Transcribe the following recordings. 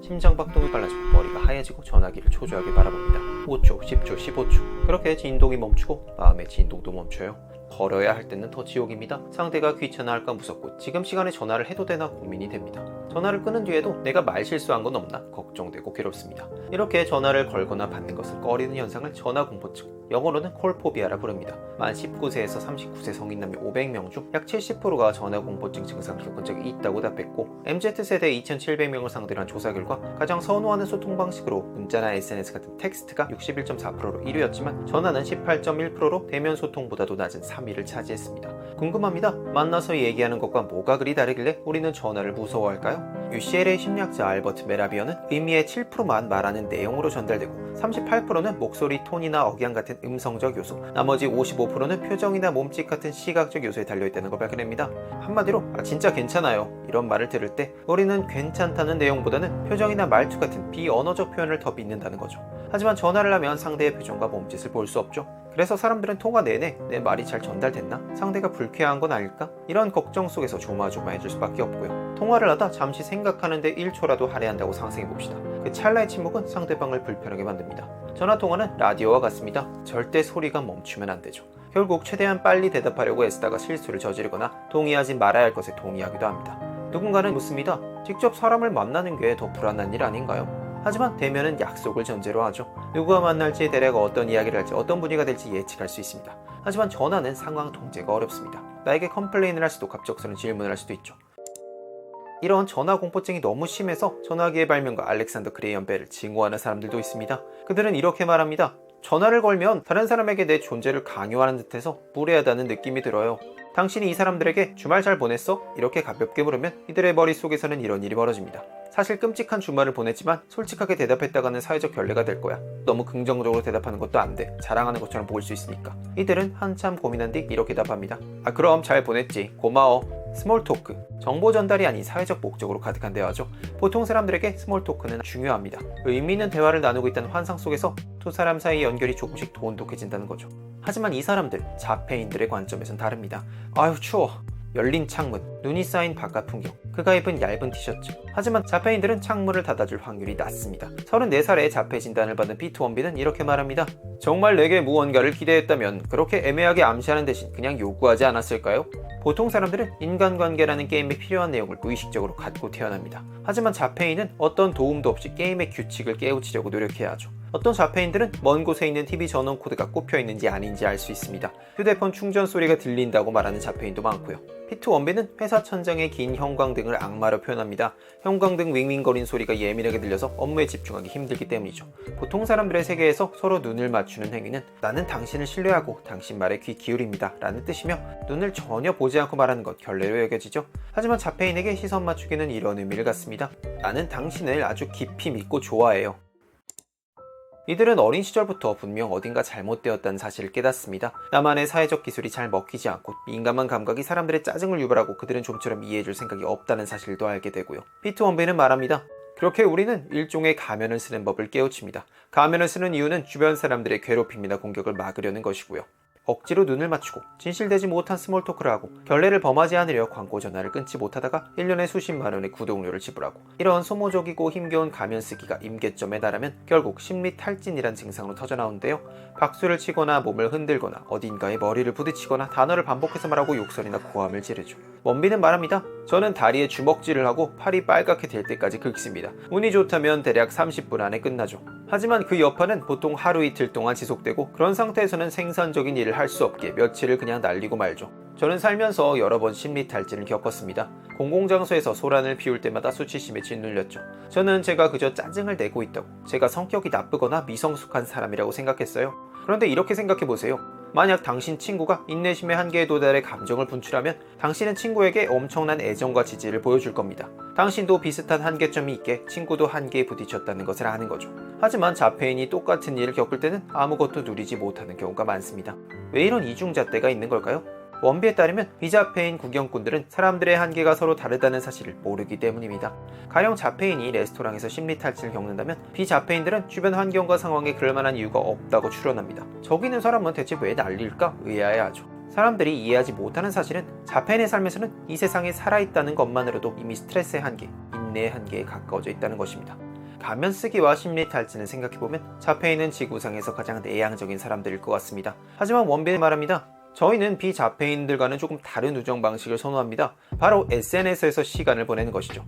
심장박동이 빨라지고 머리가 하얘지고 전화기를 초조하게 바라봅니다. 5초, 10초, 15초. 그렇게 진동이 멈추고 마음의 진동도 멈춰요. 걸어야 할 때는 더 지옥입니다. 상대가 귀찮아할까 무섭고 지금 시간에 전화를 해도 되나 고민이 됩니다. 전화를 끊은 뒤에도 내가 말 실수한 건 없나 걱정되고 괴롭습니다. 이렇게 전화를 걸거나 받는 것을 꺼리는 현상을 전화공포증, 영어로는 콜포비아라 부릅니다. 만 19세에서 39세 성인 남녀 500명 중 약 70%가 전화공포증 증상을 겪은 적이 있다고 답했고, MZ세대 2,700명을 상대로 한 조사 결과 가장 선호하는 소통 방식으로 문자나 SNS 같은 텍스트가 61.4%로 1위였지만 전화는 18.1%로 대면 소통보다도 낮은 3위를 차지했습니다. 궁금합니다. 만나서 얘기하는 것과 뭐가 그리 다르길래 우리는 전화를 무서워할까요? UCLA 심리학자 알버트 메라비어는 의미의 7%만 말하는 내용으로 전달되고 38%는 목소리 톤이나 억양 같은 음성적 요소, 나머지 55%는 표정이나 몸짓 같은 시각적 요소에 달려있다는 걸 발견합니다. 한마디로 진짜 괜찮아요 이런 말을 들을 때 우리는 괜찮다는 내용보다는 표정이나 말투 같은 비언어적 표현을 더 믿는다는 거죠. 하지만 전화를 하면 상대의 표정과 몸짓을 볼 수 없죠. 그래서 사람들은 통화 내내 내 말이 잘 전달됐나? 상대가 불쾌한 건 아닐까? 이런 걱정 속에서 조마조마해질 수밖에 없고요. 통화를 하다 잠시 생각하는데 1초라도 할애한다고 상상해봅시다. 그 찰나의 침묵은 상대방을 불편하게 만듭니다. 전화통화는 라디오와 같습니다. 절대 소리가 멈추면 안 되죠. 결국 최대한 빨리 대답하려고 애쓰다가 실수를 저지르거나 동의하지 말아야 할 것에 동의하기도 합니다. 누군가는 묻습니다. 직접 사람을 만나는 게 더 불안한 일 아닌가요? 하지만 대면은 약속을 전제로 하죠. 누구와 만날지, 대략 어떤 이야기를 할지, 어떤 분위기가 될지 예측할 수 있습니다. 하지만 전화는 상황 통제가 어렵습니다. 나에게 컴플레인을 할 수도 갑작스러운 질문을 할 수도 있죠. 이런 전화 공포증이 너무 심해서 전화기의 발명가 알렉산더 그레이엄 벨을 증오하는 사람들도 있습니다. 그들은 이렇게 말합니다. 전화를 걸면 다른 사람에게 내 존재를 강요하는 듯해서 무례하다는 느낌이 들어요. 당신이 이 사람들에게 주말 잘 보냈어? 이렇게 가볍게 물으면 이들의 머릿속에서는 이런 일이 벌어집니다. 사실 끔찍한 주말을 보냈지만 솔직하게 대답했다가는 사회적 결례가 될 거야. 너무 긍정적으로 대답하는 것도 안 돼. 자랑하는 것처럼 보일 수 있으니까. 이들은 한참 고민한 뒤 이렇게 답합니다. 그럼 잘 보냈지. 고마워. 스몰 토크, 정보 전달이 아닌 사회적 목적으로 가득한 대화죠. 보통 사람들에게 스몰 토크는 중요합니다. 의미 있는 대화를 나누고 있다는 환상 속에서 두 사람 사이 연결이 조금씩 돈독해진다는 거죠. 하지만 이 사람들, 자폐인들의 관점에선 다릅니다. 아유 추워. 열린 창문, 눈이 쌓인 바깥 풍경, 그가 입은 얇은 티셔츠. 하지만 자폐인들은 창문을 닫아줄 확률이 낮습니다. 34살에 자폐 진단을 받은 피트 원비는 이렇게 말합니다. 정말 내게 무언가를 기대했다면 그렇게 애매하게 암시하는 대신 그냥 요구하지 않았을까요? 보통 사람들은 인간관계라는 게임에 필요한 내용을 무의식적으로 갖고 태어납니다. 하지만 자폐인은 어떤 도움도 없이 게임의 규칙을 깨우치려고 노력해야 하죠. 어떤 자폐인들은 먼 곳에 있는 TV 전원 코드가 꼽혀 있는지 아닌지 알 수 있습니다. 휴대폰 충전 소리가 들린다고 말하는 자폐인도 많고요. 피트 원비는 회사 천장의 긴 형광등을 악마로 표현합니다. 형광등 윙윙거리는 소리가 예민하게 들려서 업무에 집중하기 힘들기 때문이죠. 보통 사람들의 세계에서 서로 눈을 맞추는 행위는 나는 당신을 신뢰하고 당신 말에 귀 기울입니다 라는 뜻이며, 눈을 전혀 보지 않고 말하는 것 결례로 여겨지죠. 하지만 자폐인에게 시선 맞추기는 이런 의미를 갖습니다. 나는 당신을 아주 깊이 믿고 좋아해요. 이들은 어린 시절부터 분명 어딘가 잘못되었다는 사실을 깨닫습니다. 나만의 사회적 기술이 잘 먹히지 않고 민감한 감각이 사람들의 짜증을 유발하고 그들은 좀처럼 이해해줄 생각이 없다는 사실도 알게 되고요. 피트 원비는 말합니다. 그렇게 우리는 일종의 가면을 쓰는 법을 깨우칩니다. 가면을 쓰는 이유는 주변 사람들의 괴롭힘이나 공격을 막으려는 것이고요. 억지로 눈을 맞추고 진실되지 못한 스몰 토크를 하고 결례를 범하지 않으려 광고 전화를 끊지 못하다가 1년에 수십만 원의 구독료를 지불하고, 이런 소모적이고 힘겨운 가면 쓰기가 임계점에 달하면 결국 심리 탈진이란 증상으로 터져나오는데요. 박수를 치거나 몸을 흔들거나 어딘가에 머리를 부딪히거나 단어를 반복해서 말하고 욕설이나 고함을 지르죠. 원비는 말합니다. 저는 다리에 주먹질을 하고 팔이 빨갛게 될 때까지 긁습니다. 운이 좋다면 대략 30분 안에 끝나죠. 하지만 그 여파는 보통 하루 이틀 동안 지속되고, 그런 상태에서는 생산적인 일을 할 수 없기에 며칠을 그냥 날리고 말죠. 저는 살면서 여러 번 심리 탈진을 겪었습니다. 공공장소에서 소란을 피울 때마다 수치심에 짓눌렸죠. 저는 제가 그저 짜증을 내고 있다고, 제가 성격이 나쁘거나 미성숙한 사람이라고 생각했어요. 그런데 이렇게 생각해보세요. 만약 당신 친구가 인내심의 한계에 도달해 감정을 분출하면 당신은 친구에게 엄청난 애정과 지지를 보여줄 겁니다. 당신도 비슷한 한계점이 있게 친구도 한계에 부딪혔다는 것을 아는 거죠. 하지만 자폐인이 똑같은 일을 겪을 때는 아무것도 누리지 못하는 경우가 많습니다. 왜 이런 이중잣대가 있는 걸까요? 원비에 따르면 비자폐인 구경꾼들은 사람들의 한계가 서로 다르다는 사실을 모르기 때문입니다. 가령 자폐인이 레스토랑에서 심리 탈진을 겪는다면 비자폐인들은 주변 환경과 상황에 그럴만한 이유가 없다고 추론합니다. 저기 있는 사람은 대체 왜 난릴까 의아해하죠. 사람들이 이해하지 못하는 사실은 자폐인의 삶에서는 이 세상에 살아있다는 것만으로도 이미 스트레스의 한계, 인내의 한계에 가까워져 있다는 것입니다. 가면 쓰기와 심리 탈진을 생각해보면 자폐인은 지구상에서 가장 내향적인 사람들일 것 같습니다. 하지만 원빈은 말합니다. 저희는 비자폐인들과는 조금 다른 우정 방식을 선호합니다. 바로 SNS에서 시간을 보내는 것이죠.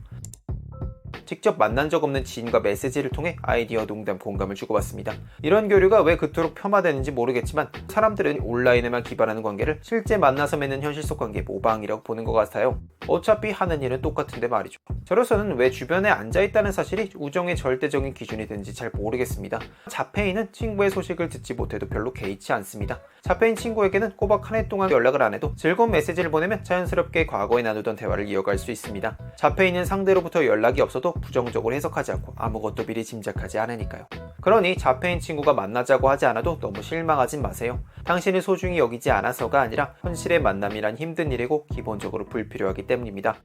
직접 만난 적 없는 지인과 메시지를 통해 아이디어, 농담, 공감을 주고받습니다. 이런 교류가 왜 그토록 폄하되는지 모르겠지만 사람들은 온라인에만 기반하는 관계를 실제 만나서 맺는 현실 속 관계 모방이라고 보는 것 같아요. 어차피 하는 일은 똑같은데 말이죠. 저로서는 왜 주변에 앉아있다는 사실이 우정의 절대적인 기준이 되는지 잘 모르겠습니다. 자폐인은 친구의 소식을 듣지 못해도 별로 개의치 않습니다. 자폐인 친구에게는 꼬박 한 해 동안 연락을 안 해도 즐거운 메시지를 보내면 자연스럽게 과거에 나누던 대화를 이어갈 수 있습니다. 자폐인은 상대로부터 연락이 없어도 부정적으로 해석하지 않고 아무것도 미리 짐작하지 않으니까요. 그러니 자폐인 친구가 만나자고 하지 않아도 너무 실망하진 마세요. 당신을 소중히 여기지 않아서가 아니라 현실의 만남이란 힘든 일이고 기본적으로 불필요하기 때문입니다.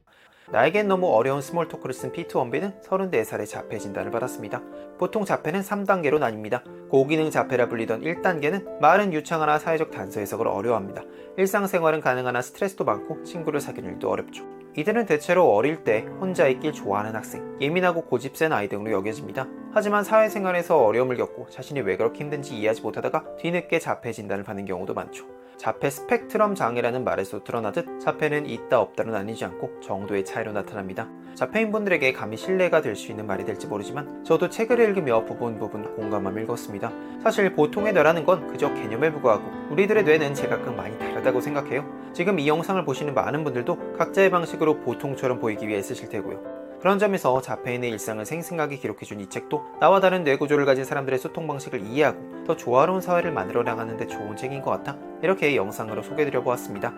나에겐 너무 어려운 스몰 토크를 쓴 피트 원빈은 34살에 자폐 진단을 받았습니다. 보통 자폐는 3단계로 나뉩니다. 고기능 자폐라 불리던 1단계는 말은 유창하나 사회적 단서 해석을 어려워합니다. 일상생활은 가능하나 스트레스도 많고 친구를 사귀는 일도 어렵죠. 이들은 대체로 어릴 때 혼자 있길 좋아하는 학생, 예민하고 고집센 아이 등으로 여겨집니다. 하지만 사회생활에서 어려움을 겪고 자신이 왜 그렇게 힘든지 이해하지 못하다가 뒤늦게 자폐 진단을 받는 경우도 많죠. 자폐 스펙트럼 장애라는 말에서 드러나듯 자폐는 있다 없다로 나뉘지 않고 정도의 차이로 나타납니다. 자폐인분들에게 감히 신뢰가 될 수 있는 말이 될지 모르지만 저도 책을 읽으며 부분 공감하며 읽었습니다. 사실 보통의 뇌라는 건 그저 개념에 불과하고 우리들의 뇌는 제각각 많이 다르다고 생각해요. 지금 이 영상을 보시는 많은 분들도 각자의 방식으로 보통처럼 보이기 위해 쓰실 테고요. 그런 점에서 자폐인의 일상을 생생하게 기록해준 이 책도 나와 다른 뇌구조를 가진 사람들의 소통 방식을 이해하고 더 조화로운 사회를 만들어 나가는 데 좋은 책인 것 같아 이렇게 영상으로 소개해드려 보았습니다.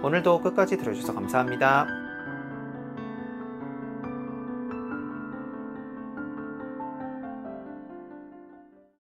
오늘도 끝까지 들어주셔서 감사합니다.